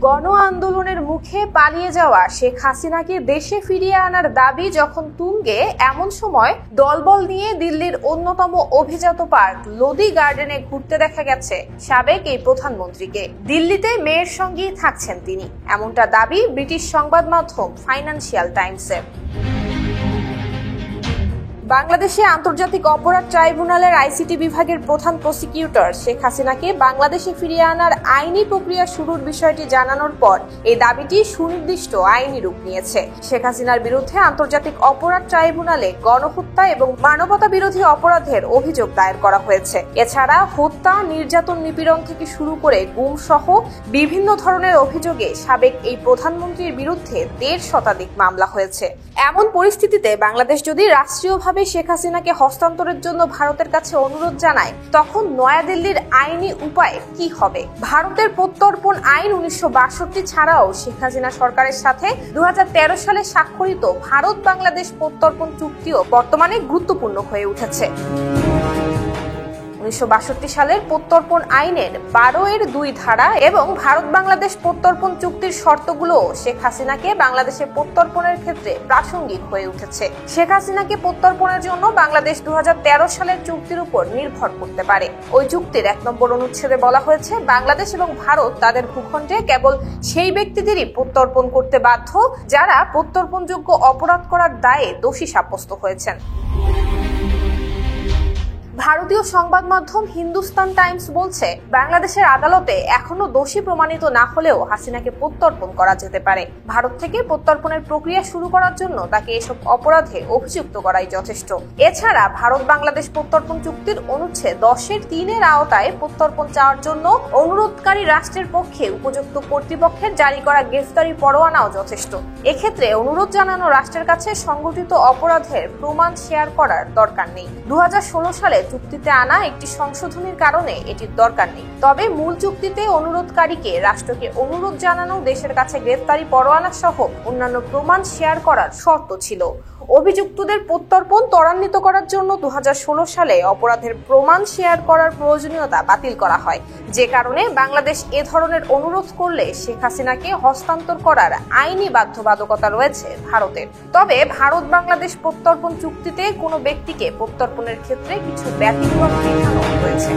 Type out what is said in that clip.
গণ আন্দোলনের মুখে পালিয়ে যাওয়া শেখ হাসিনাকে দেশে ফিরিয়ে আনার দাবি যখন তুঙ্গে, এমন সময় দলবল নিয়ে দিল্লির অন্যতম অভিজাত পার্ক লোদি গার্ডেনে ঘুরতে দেখা গেছে সাবেক এই প্রধানমন্ত্রীকে। দিল্লিতে মেয়ের সঙ্গেই থাকছেন তিনি, এমনটা দাবি ব্রিটিশ সংবাদ মাধ্যম ফাইন্যান্সিয়াল টাইমসের। বাংলাদেশে আন্তর্জাতিক অপরাধ ট্রাইব্যুনালের আইসিটি বিভাগের প্রধান প্রসিকিউটর শেখ হাসিনাকে বাংলাদেশে ফিরিয়ে আনার আইনি প্রক্রিয়া শুরুর বিষয়টি জানানোর পর এই দাবিটি সুনির্দিষ্ট আইনি রূপ নিয়েছে। শেখ হাসিনার বিরুদ্ধে আন্তর্জাতিক অপরাধ ট্রাইব্যুনালে গণহত্যা এবং মানবতা বিরোধী অপরাধের অভিযোগ দায়ের করা হয়েছে। এছাড়া হত্যা, নির্যাতন, নিপীড়ন থেকে শুরু করে গুম সহ বিভিন্ন ধরনের অভিযোগে সাবেক এই প্রধানমন্ত্রীর বিরুদ্ধে 1.5 শতাধিক মামলা হয়েছে। এমন পরিস্থিতিতে বাংলাদেশ যদি রাষ্ট্রীয়ভাবে শেখ হাসিনাকে হস্তান্তরের জন্য ভারতের কাছে অনুরোধ জানায়, তখন নয়াদিল্লির আইনি উপায় কি হবে? ভারতের প্রত্যর্পণ আইন 1962 ছাড়াও শেখ হাসিনা সরকারের সাথে 2013 সালে স্বাক্ষরিত ভারত বাংলাদেশ প্রত্যর্পণ চুক্তিও বর্তমানে গুরুত্বপূর্ণ হয়ে উঠেছে। 1962 সালের প্রত্যর্পণ আইনের 12(2) ধারা এবং ভারত বাংলাদেশ প্রত্যর্পণ চুক্তির শর্তগুলো শেখ হাসিনাকে বাংলাদেশে প্রত্যর্পণের ক্ষেত্রে প্রাসঙ্গিক হয়ে উঠেছে। শেখ হাসিনাকে প্রত্যর্পণের জন্য বাংলাদেশ 2013 সালের চুক্তির উপর নির্ভর করতে পারে। ওই চুক্তির 1 নম্বর অনুচ্ছেদে বলা হয়েছে, বাংলাদেশ এবং ভারত তাদের ভূখণ্ডে কেবল সেই ব্যক্তিদেরই প্রত্যর্পণ করতে বাধ্য যারা প্রত্যর্পণযোগ্য অপরাধ করার দায়ে দোষী সাব্যস্ত হয়েছেন। ভারতীয় সংবাদ মাধ্যম হিন্দুস্তান টাইমস বলছে, বাংলাদেশের আদালতে এখনো দোষী প্রমাণিত না হলেও হাসিনাকে প্রত্যর্পণ করা যেতে পারে। ভারত থেকে প্রত্যর্পণের প্রক্রিয়া শুরু করার জন্য তাকে এসব অপরাধে অভিযুক্ত করাই যথেষ্ট। এছাড়া ভারত বাংলাদেশ প্রত্যর্পণ চুক্তির অনুচ্ছেদ 10(3) আওতায় প্রত্যর্পণ চাওয়ার জন্য অনুরোধকারী রাষ্ট্রের পক্ষে উপযুক্ত কর্তৃপক্ষের জারি করা গ্রেফতারি পরোয়ানাও যথেষ্ট। এক্ষেত্রে অনুরোধ জানানো রাষ্ট্রের কাছে সংঘটিত অপরাধের প্রমাণ শেয়ার করার দরকার নেই। 2016 সালে চুক্তিতে আনা একটি সংশোধনীর কারণে এটির দরকার নেই। তবে মূল চুক্তিতে অনুরোধকারীকে রাষ্ট্রকে অনুরোধ জানানো, দেশের কাছে গ্রেফতারি পরোয়ানা সহ অন্যান্য প্রমাণ শেয়ার করার শর্ত ছিল। অভিযুক্তদের প্রত্যর্পণ ত্বরান্বিত করার জন্য 2016 সালে অপরাধের প্রমাণ শেয়ার করার প্রয়োজনীয়তা বাতিল করা হয়, যে কারণে বাংলাদেশ এ ধরনের অনুরোধ করলে শেখ হাসিনাকে হস্তান্তর করার আইনি বাধ্যবাধকতা রয়েছে ভারতের। তবে ভারত বাংলাদেশ প্রত্যর্পণ চুক্তিতে কোনো ব্যক্তিকে প্রত্যর্পণের ক্ষেত্রে কিছু ব্যতিক্রম বিধানও রয়েছে।